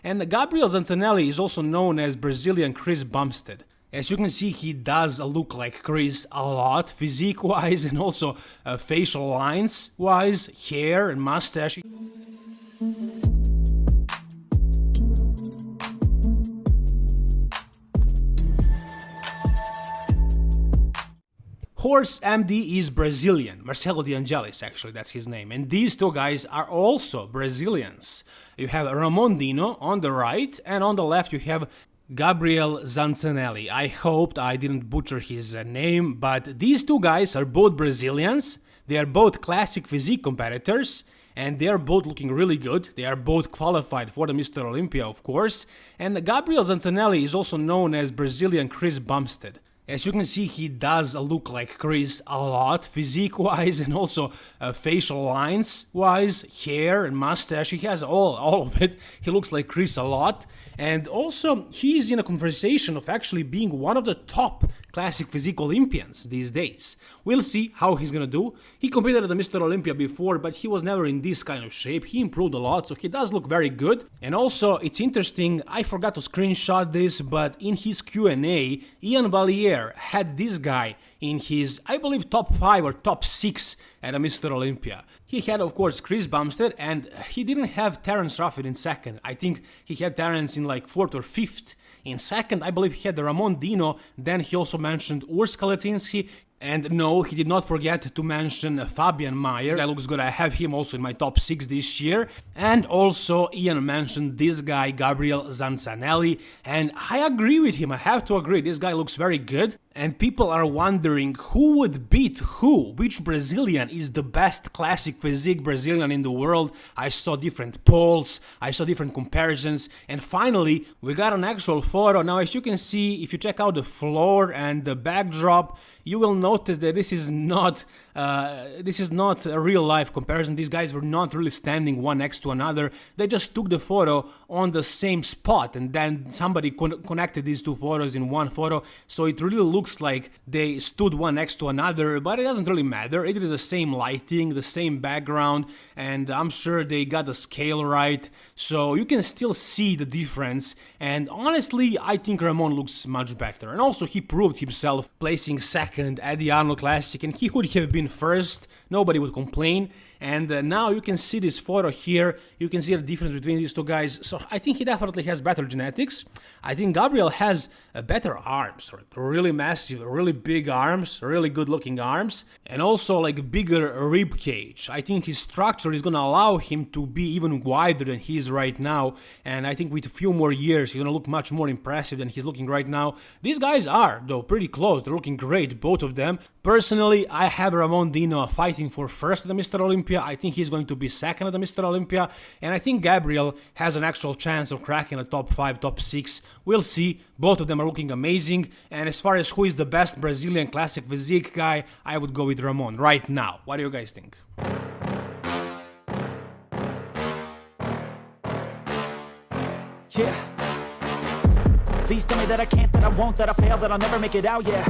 And Gabriel Zantonelli is also known as Brazilian Chris Bumstead. As you can see, he does look like Chris a lot, physique-wise and also facial lines-wise, hair and mustache. Horse MD is Brazilian, Marcelo de Angelis actually, that's his name, and these two guys are also Brazilians. You have Ramon Dino on the right, and on the left you have Gabriel Zantonelli. I hoped I didn't butcher his name, but these two guys are both Brazilians, they are both classic physique competitors, and they are both looking really good. They are both qualified for the Mr. Olympia, of course, and Gabriel Zantonelli is also known as Brazilian Chris Bumstead. As you can see, he does look like Chris a lot, physique-wise and also facial lines-wise, hair and mustache. He has all of it. He looks like Chris a lot. And also, he's in a conversation of actually being one of the top classic physique Olympians these days. We'll see how he's gonna do. He competed at the Mr. Olympia before, but he was never in this kind of shape. He improved a lot, so he does look very good. And also, it's interesting, I forgot to screenshot this, but in his Q&A, Ian Valliere had this guy in his, I believe, top 5 or top 6 at a Mr. Olympia. He had, of course, Chris Bumstead, and he didn't have Terence Ruffin in second. I think he had Terence in like 4th or 5th. In second, I believe he had the Ramon Dino, then he also mentioned Urs Kaletinski, and no, he did not forget to mention Fabian Mayer. That looks good, I have him also in my top 6 this year. And also Ian mentioned this guy, Gabriel Zantonelli, and I agree with him, I have to agree, this guy looks very good. And people are wondering who would beat who, which Brazilian is the best classic physique Brazilian in the world. I saw different polls, I saw different comparisons, and finally we got an actual photo. Now as you can see, if you check out the floor and the backdrop, you will notice that this is not a real life comparison. These guys were not really standing one next to another. They just took the photo on the same spot, and then somebody connected these two photos in one photo, so it really looks like they stood one next to another, but it doesn't really matter. It is the same lighting, the same background, and I'm sure they got the scale right, so you can still see the difference. And honestly, I think Ramon looks much better. And also he proved himself placing second at the Arnold Classic, and he could have been first, nobody would complain. And now you can see this photo here, you can see the difference between these two guys. So I think he definitely has better genetics. I think Gabriel has better arms, really massive, really big arms, really good looking arms, and also like bigger rib cage. I think his structure is gonna allow him to be even wider than he is right now, and I think with a few more years he's gonna look much more impressive than he's looking right now. These guys are, though, pretty close. They're looking great, both of them. Personally, I have Ramon Dino fighting for first at the Mr. Olympia. I think he's going to be second at the Mr. Olympia, and I think Gabriel has an actual chance of cracking a top 5, top 6. We'll see. Both of them are looking amazing, and as far as who is the best Brazilian classic physique guy, I would go with Ramon right now. What do you guys think? Yeah. Please tell me that I can't, that I won't, that I fail, that I'll never make it out, yeah.